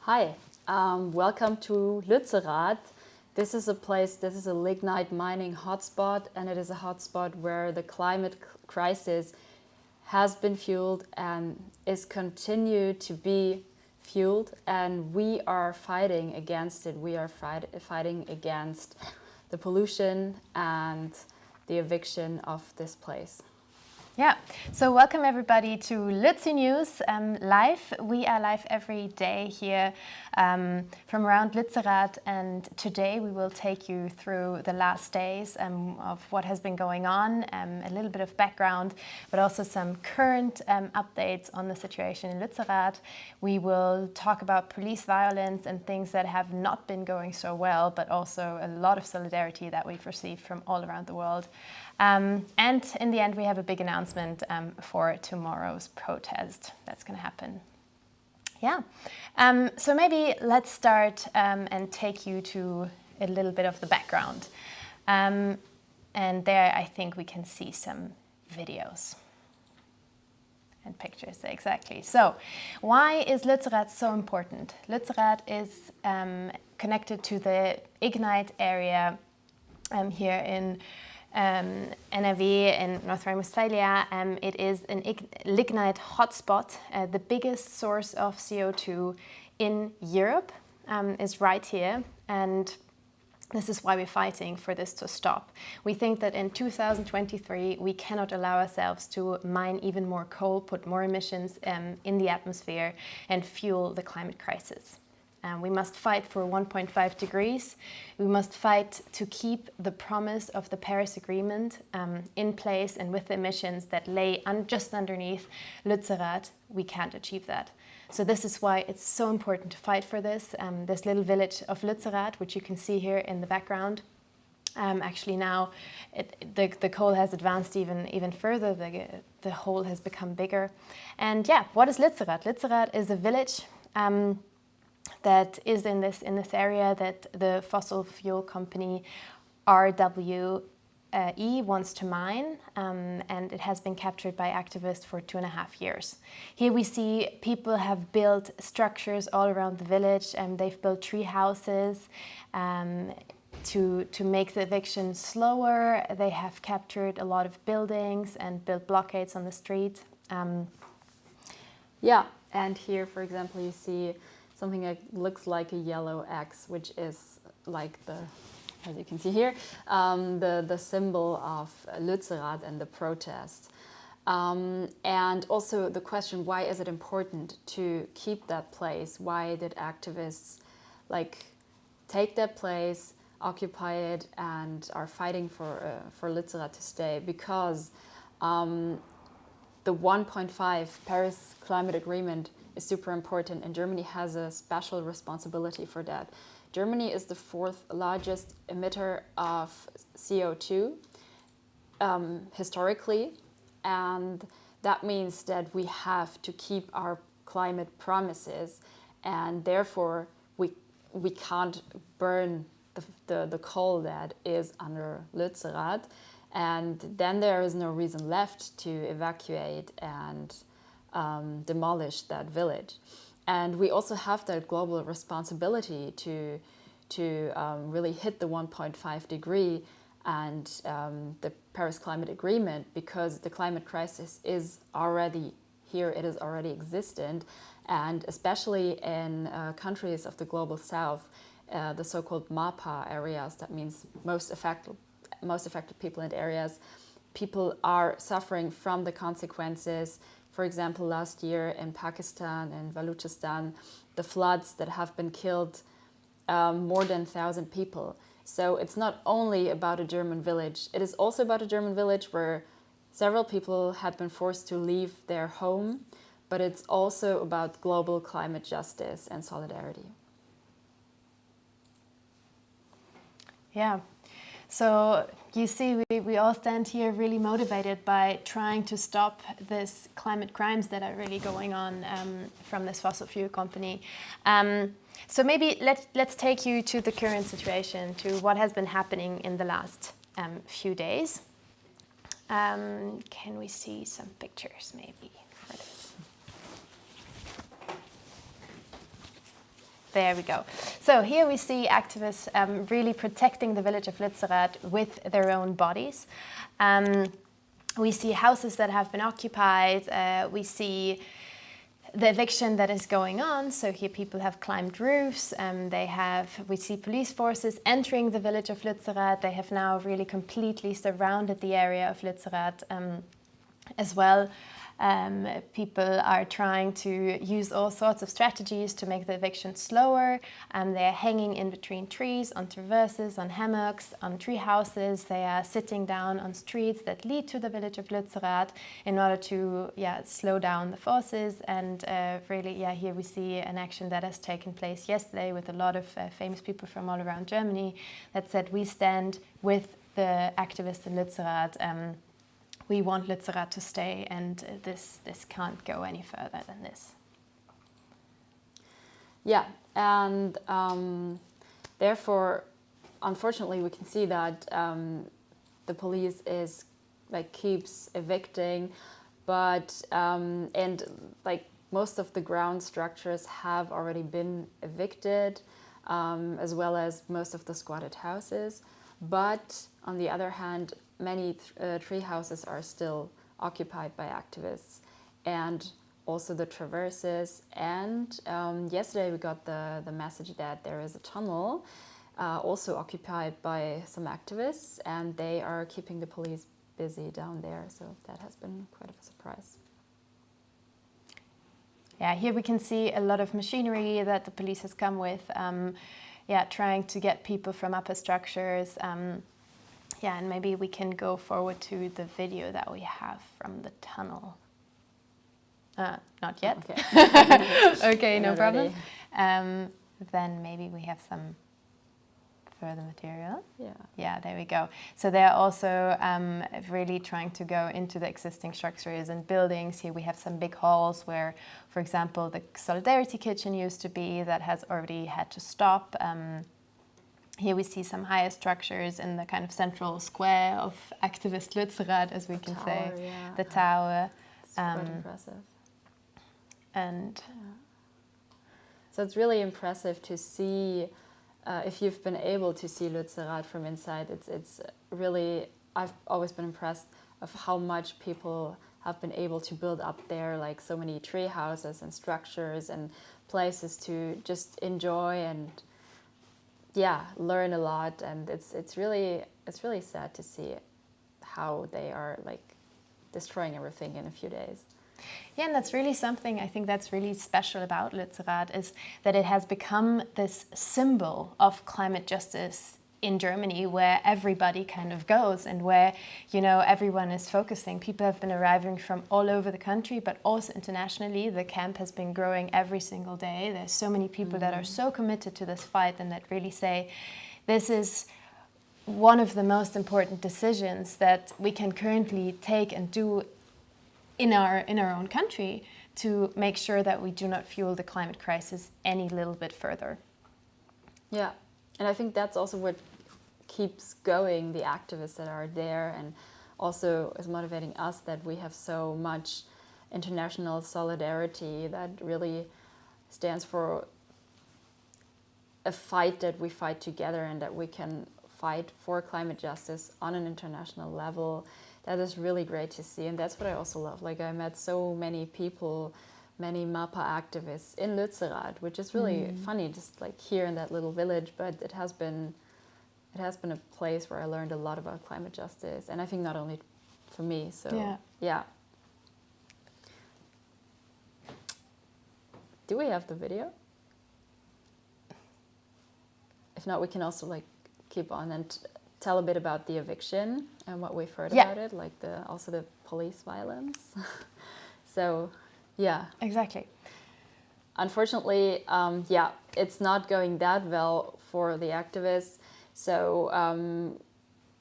Hi, welcome to Lützerath. This is a lignite mining hotspot, and it is a hotspot where the climate crisis has been fueled and is continued to be fueled, and we are fighting against it. We are fighting against the pollution and the eviction of this place. Yeah, so welcome everybody to Lützi News live. We are live every day here from around Lützerath, and today we will take you through the last days of what has been going on, a little bit of background, but also some current updates on the situation in Lützerath. We will talk about police violence and things that have not been going so well, but also a lot of solidarity that we've received from all around the world. And in the end, we have a big announcement for tomorrow's protest that's going to happen. Yeah, so maybe let's start and take you to a little bit of the background. And there I think we can see some videos and pictures, exactly. So why is Lützerath so important? Lützerath is connected to the Ignite area here in NRW in North Rhine-Westphalia. It is an lignite hotspot. The biggest source of CO2 in Europe is right here, and this is why we're fighting for this to stop. We think that in 2023 we cannot allow ourselves to mine even more coal, put more emissions in the atmosphere and fuel the climate crisis. We must fight for 1.5 degrees. We must fight to keep the promise of the Paris Agreement in place, and with the emissions that lay just underneath Lützerath, we can't achieve that. So this is why it's so important to fight for this. This little village of Lützerath, which you can see here in the background, actually now the coal has advanced even further. The hole has become bigger. And yeah, what is Lützerath? Lützerath is a village that is in this area that the fossil fuel company RWE wants to mine, and it has been captured by activists for 2.5 years. Here we see people have built structures all around the village, and they've built tree houses to make the eviction slower. They have captured a lot of buildings and built blockades on the street. Yeah, and here, for example, you see something that looks like a yellow X, which is like as you can see here, the symbol of Lützerath and the protest. And also the question, why is it important to keep that place? Why did activists take that place, occupy it, and are fighting for Lützerath to stay? Because the 1.5 Paris Climate Agreement is super important, and Germany has a special responsibility for that. Germany is the 4th largest emitter of CO2 historically, and that means that we have to keep our climate promises, and therefore we can't burn the coal that is under Lützerath, and then there is no reason left to evacuate and demolish that village. And we also have that global responsibility to really hit the 1.5 degree and the Paris Climate Agreement, because the climate crisis is already here, it is already existent, and especially in countries of the global south, the so-called MAPA areas, that means most affected people and areas, people are suffering from the consequences. For example, last year in Pakistan and Balochistan, the floods that have been killed more than 1,000 people. So it's not only about a German village, it is also about a German village where several people had been forced to leave their home, but it's also about global climate justice and solidarity. Yeah. So you see, we all stand here really motivated by trying to stop this climate crimes that are really going on from this fossil fuel company. So maybe let's take you to the current situation, to what has been happening in the last few days. Can we see some pictures maybe for this? There we go. So here we see activists really protecting the village of Lützerath with their own bodies. We see houses that have been occupied. We see the eviction that is going on. So here people have climbed roofs. We see police forces entering the village of Lützerath. They have now really completely surrounded the area of Lützerath as well. People are trying to use all sorts of strategies to make the eviction slower. They're hanging in between trees, on traverses, on hammocks, on tree houses. They are sitting down on streets that lead to the village of Lützerath in order to slow down the forces. And really, here we see an action that has taken place yesterday with a lot of famous people from all around Germany that said, we stand with the activists in Lützerath. We want Lützerath to stay, and this can't go any further than this. Yeah, and therefore, unfortunately, we can see that the police keeps evicting, but and most of the ground structures have already been evicted, as well as most of the squatted houses. But on the other hand, many tree houses are still occupied by activists, and also the traverses. And yesterday we got the message that there is a tunnel also occupied by some activists, and they are keeping the police busy down there. So that has been quite of a surprise. Yeah, here we can see a lot of machinery that the police has come with, trying to get people from upper structures. And maybe we can go forward to the video that we have from the tunnel. Not yet. Okay, okay, no problem. Then maybe we have some further material. Yeah, there we go. So they're also really trying to go into the existing structures and buildings. Here we have some big halls where, for example, the Solidarity Kitchen used to be, that has already had to stop. Here we see some higher structures in the kind of central square of activist Lützerath, as we can say. Yeah. The tower. It's quite impressive. And so it's really impressive to see, if you've been able to see Lützerath from inside, it's really, I've always been impressed of how much people have been able to build up there, like so many tree houses and structures and places to just enjoy and learn a lot. And it's really sad to see how they are destroying everything in a few days. Yeah, and that's really something I think that's really special about Lützerath, is that it has become this symbol of climate justice in Germany, where everybody kind of goes and where, everyone is focusing. People have been arriving from all over the country, but also internationally. The camp has been growing every single day. There's so many people that are so committed to this fight and that really say, this is one of the most important decisions that we can currently take and do in our own country to make sure that we do not fuel the climate crisis any little bit further. Yeah, and I think that's also what keeps going the activists that are there, and also is motivating us, that we have so much international solidarity that really stands for a fight that we fight together, and that we can fight for climate justice on an international level. That is really great to see, and that's what I also love. I met so many people, many MAPA activists in Lützerath, which is really funny, just here in that little village. But it has been a place where I learned a lot about climate justice, and I think not only for me. So yeah. Do we have the video? If not, we can also keep on and tell a bit about the eviction and what we've heard about it, also the police violence. So, yeah. Exactly. Unfortunately, it's not going that well for the activists. So,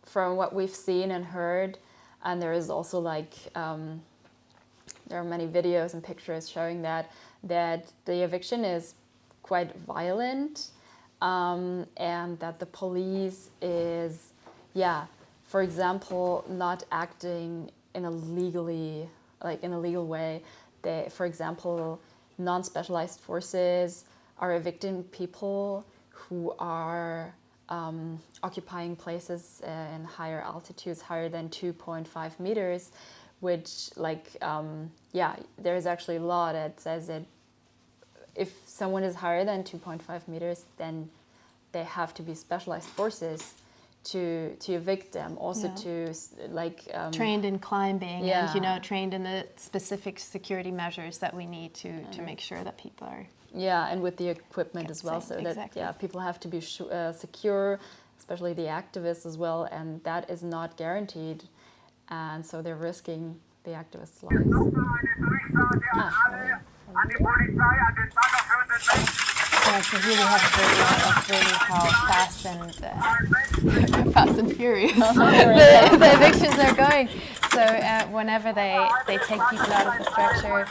from what we've seen and heard, and there is also there are many videos and pictures showing that the eviction is quite violent, and that the police is, for example, not acting in a legal way. They, for example, non-specialized forces are evicting people who are occupying places in higher altitudes, higher than 2.5 meters, which there is actually a law that says that if someone is higher than 2.5 meters, then they have to be specialized forces to evict them. Also to trained in climbing and trained in the specific security measures that we need to make sure that people are and with the equipment as well, so that people have to be secure, especially the activists as well, and that is not guaranteed, and so they're risking the activists' lives. So here we have a video of really how fast and furious the evictions are going. So whenever they take people out of the structure,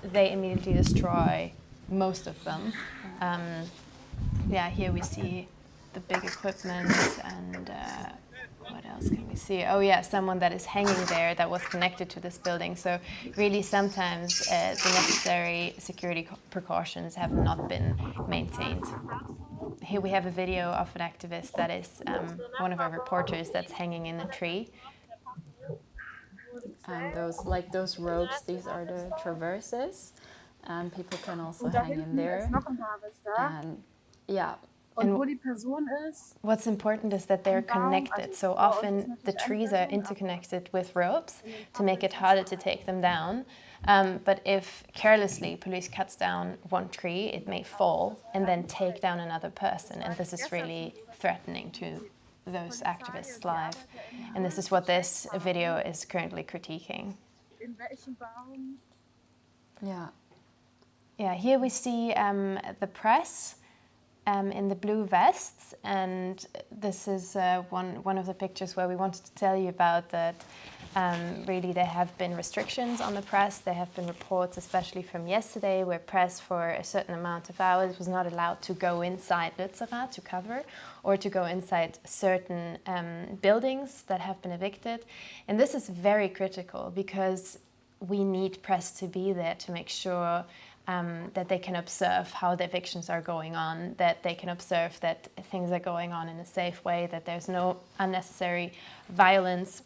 they immediately destroy most of them. Here we see the big equipment and what else can we see? Oh yeah, someone that is hanging there that was connected to this building. So really sometimes the necessary security precautions have not been maintained. Here we have a video of an activist that is one of our reporters that's hanging in a tree. And those ropes, these are the traverses, and people can also hang in there. And what's important is that they're connected. So often the trees are interconnected with ropes to make it harder to take them down. But if carelessly police cuts down one tree, it may fall and then take down another person. And this is really threatening to those activists' lives. And this is what this video is currently critiquing. Here we see the press in the blue vests, and this is one of the pictures where we wanted to tell you about that. Really, there have been restrictions on the press. There have been reports, especially from yesterday, where press for a certain amount of hours was not allowed to go inside Lützerath to cover, or to go inside certain buildings that have been evicted. And this is very critical because we need press to be there to make sure that they can observe how the evictions are going on, that they can observe that things are going on in a safe way, that there's no unnecessary violence.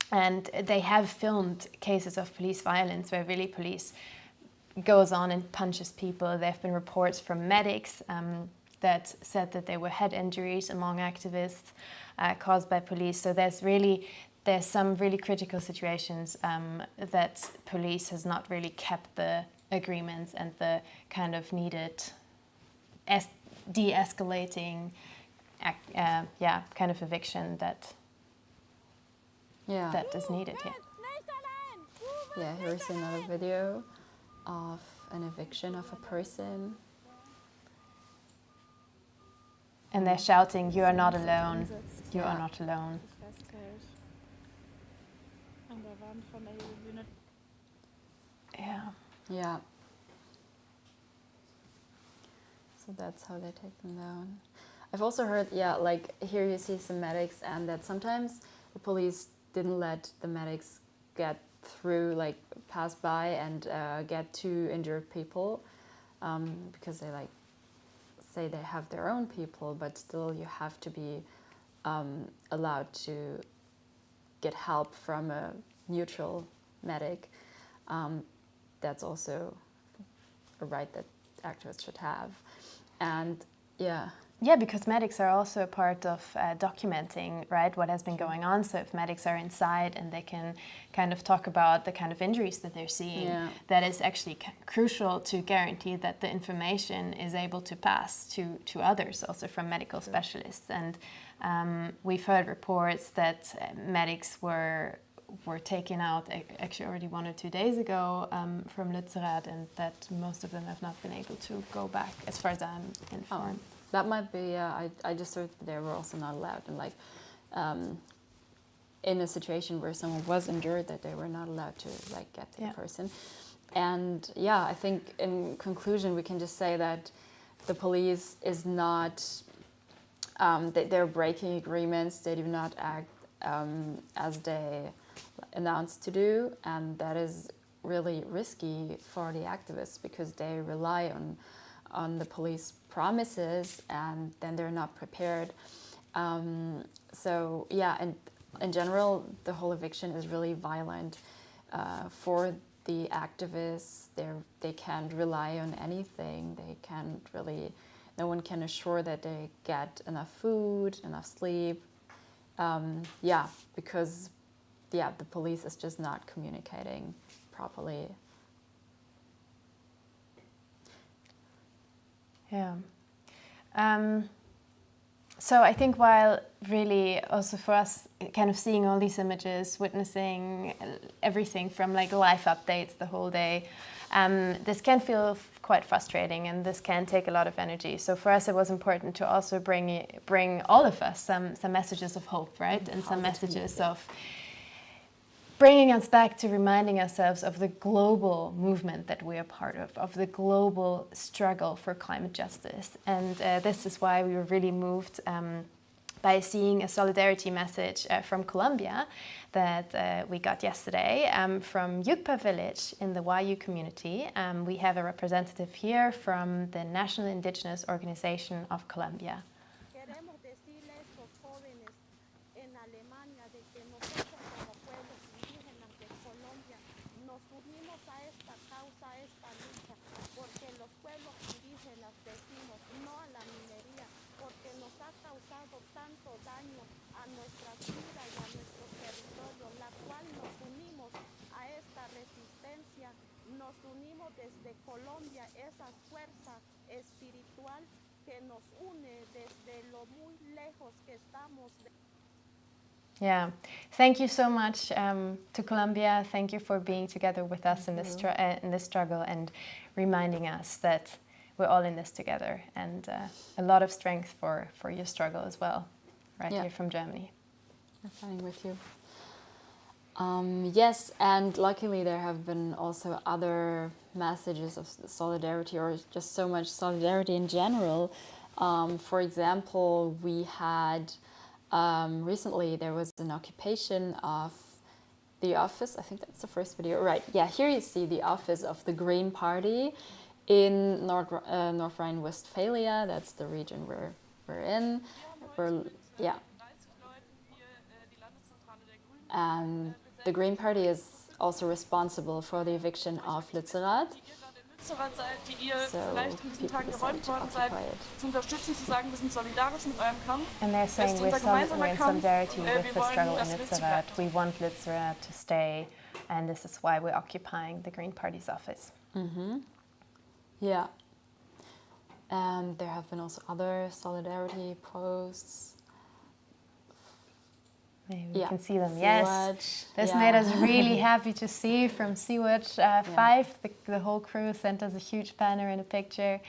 And they have filmed cases of police violence where really police goes on and punches people. There have been reports from medics that said that there were head injuries among activists caused by police. So there's some really critical situations that police has not really kept the agreements and the kind of needed de-escalating kind of eviction that is needed here. Here's another video of an eviction of a person. And they're shouting, "You are not alone, you are not alone." Yeah. So that's how they take them down. I've also heard, here you see some medics, and that sometimes the police didn't let the medics get through, pass by and get to injured people, because they say they have their own people, but still you have to be allowed to get help from a neutral medic. That's also a right that activists should have. And because medics are also a part of documenting, right, what has been going on. So if medics are inside and they can kind of talk about the kind of injuries that they're seeing, that is actually crucial to guarantee that the information is able to pass to others, also from medical specialists. And we've heard reports that medics were taken out actually already 1 or 2 days ago from Lützerath, and that most of them have not been able to go back, as far as I'm informed. That might be, I just heard they were also not allowed, and in a situation where someone was injured, that they were not allowed to get the person. And I think in conclusion we can just say that the police is not, they're breaking agreements, they do not act as they announced to do, and that is really risky for the activists because they rely on the police promises, and then they're not prepared. So yeah, and in general, the whole eviction is really violent for the activists. They can't rely on anything. They can't really, no one can assure that they get enough food, enough sleep. Yeah, because the police is just not communicating properly. Yeah. So I think while really also for us kind of seeing all these images, witnessing everything from like live updates the whole day, this can feel quite frustrating, and this can take a lot of energy. So for us it was important to also bring all of us some messages of hope, right? And some messages of bringing us back to reminding ourselves of the global movement that we are part of the global struggle for climate justice. And this is why we were really moved by seeing a solidarity message from Colombia that we got yesterday from Yucpa village in the Wayu community. We have a representative here from the National Indigenous Organization of Colombia. Yeah, thank you so much to Colombia. Thank you for being together with us in this struggle and reminding us that we're all in this together, and a lot of strength for your struggle as well, right here from Germany. I'm fine with you. Yes, and luckily there have been also other messages of solidarity, or just so much solidarity in general. For example, we had recently there was an occupation of the office. I think that's the first video, right? Yeah, here you see the office of the Green Party in North Rhine-Westphalia. That's the region we're in. Yeah. And the Green Party is also responsible for the eviction of Lützerath. Lützerath seid, die ihr vielleicht in diesen Tagen geräumt worden seid, zu unterstützen, zu sagen, wir sind solidarisch mit eurem Kampf. And they're saying we're in solidarity with the struggle in Lützerath. We want Lützerath to stay, and this is why we're occupying the Green Party's office. Mm-hmm. Yeah. And there have been also other solidarity posts. Maybe we can see them. Yes, this made us really happy to see from Sea-Watch 5. The whole crew sent us a huge banner and a picture.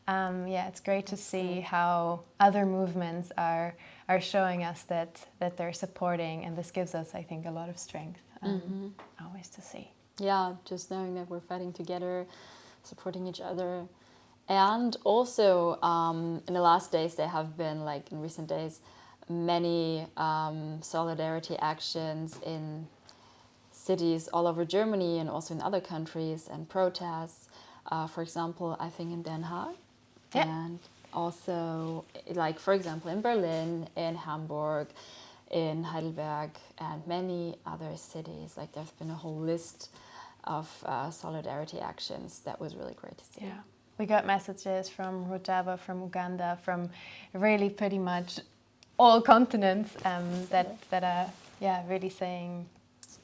Yeah, it's great to see how other movements are showing us that they're supporting, and this gives us, I think, a lot of strength always to see. Yeah, just knowing that we're fighting together, supporting each other. And also, in the last days, there have been, like in recent days, many solidarity actions in cities all over Germany and also in other countries, and protests. For example, I think in Den Haag, and also, like for example, in Berlin, in Hamburg, in Heidelberg, and many other cities. Like there's been a whole list of solidarity actions that was really great to see. Yeah, we got messages from Rojava, from Uganda, from really pretty much all continents that are really saying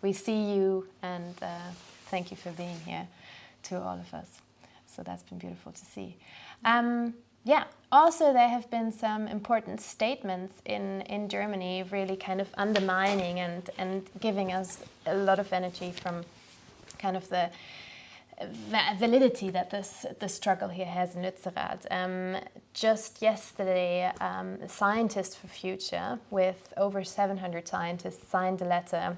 we see you, and thank you for being here to all of us. So that's been beautiful to see. Yeah, also there have been some important statements in Germany really kind of undermining and giving us a lot of energy from kind of the validity that the struggle here has in Lützerath. Just yesterday, Scientists for Future, with over 700 scientists, signed a letter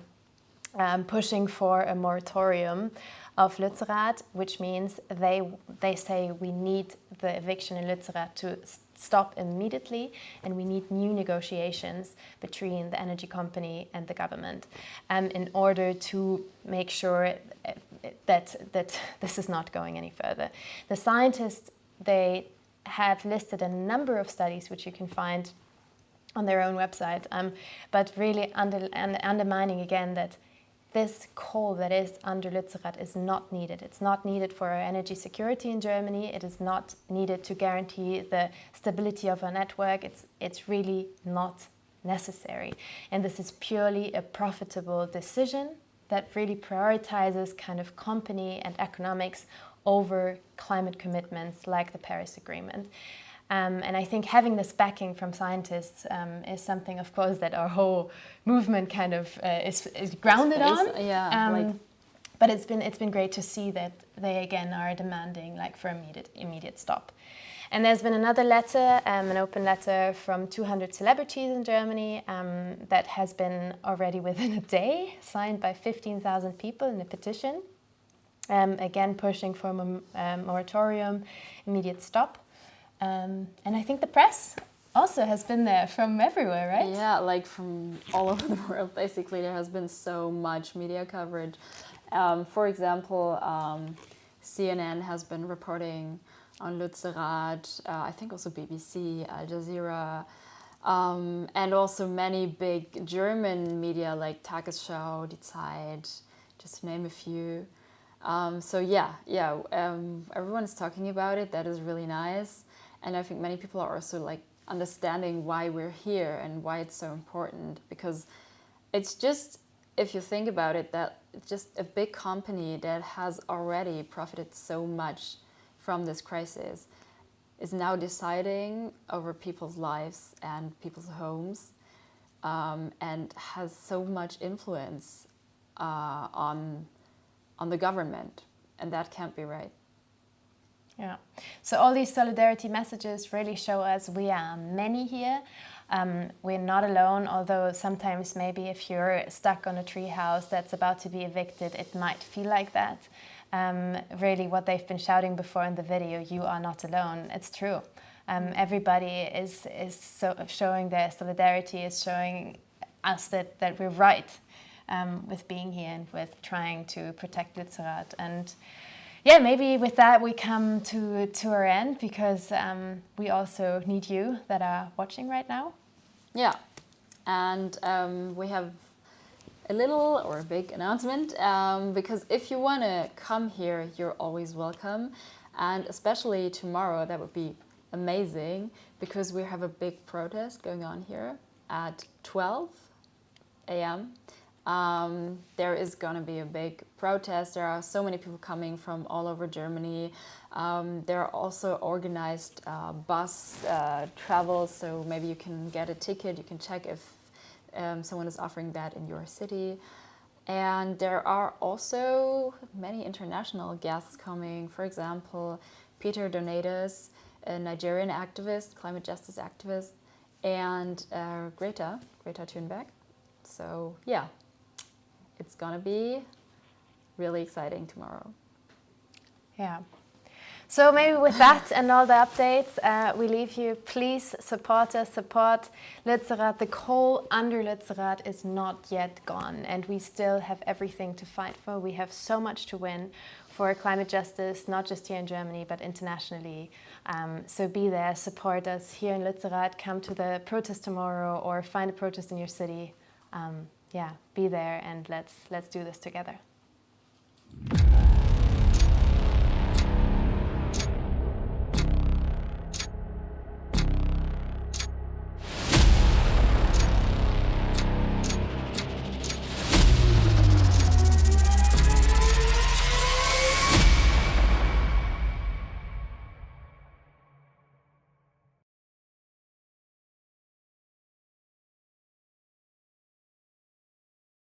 pushing for a moratorium of Lützerath, which means they say we need the eviction in Lützerath to stop immediately, and we need new negotiations between the energy company and the government in order to make sure that this is not going any further. The scientists they have listed a number of studies which you can find on their own website, but really undermining again that this coal that is under Lützerath is not needed. It's not needed for our energy security in Germany. It is not needed to guarantee the stability of our network. It's really not necessary. And this is purely a profitable decision that really prioritizes kind of company and economics over climate commitments like the Paris Agreement. And I think having this backing from scientists is something, of course, that our whole movement kind of is grounded on. Yeah, but it's been great to see that they again are demanding like for immediate stop. And there's been another letter, an open letter from 200 celebrities in Germany that has been already within a day signed by 15,000 people in a petition. Again, pushing for a moratorium, immediate stop. And I think the press also has been there from everywhere, right? Yeah, like from all over the world, basically. There has been so much media coverage. For example, CNN has been reporting on Lützerath, I think also BBC, Al Jazeera, and also many big German media like Tagesschau, Die Zeit, just to name a few. So everyone is talking about it. That is really nice. And I think many people are also like understanding why we're here and why it's so important, because it's just, if you think about it, that just a big company that has already profited so much from this crisis is now deciding over people's lives and people's homes, and has so much influence on the government, and that can't be right. Yeah. So all these solidarity messages really show us we are many here. We're not alone, although sometimes maybe if you're stuck on a tree house that's about to be evicted, it might feel like that. Really what they've been shouting before in the video, you are not alone. It's true. Everybody is showing their solidarity, is showing us that we're right with being here and with trying to protect Lützerath. And yeah, maybe with that we come to our end, because we also need you that are watching right now. Yeah, and we have a little or a big announcement, because if you want to come here, you're always welcome. And especially tomorrow, that would be amazing, because we have a big protest going on here at 12 a.m. There is going to be a big protest. There are so many people coming from all over Germany. There are also organized bus travels, so maybe you can get a ticket. You can check if someone is offering that in your city. And there are also many international guests coming. For example, Peter Donatus, a Nigerian activist, climate justice activist, and Greta Thunberg. So yeah. It's gonna be really exciting tomorrow. Yeah. So maybe with that and all the updates, we leave you. Please support us, support Lützerath. The coal under Lützerath is not yet gone, and we still have everything to fight for. We have so much to win for climate justice, not just here in Germany, but internationally. So be there, support us here in Lützerath. Come to the protest tomorrow, or find a protest in your city. Yeah, be there, and let's do this together.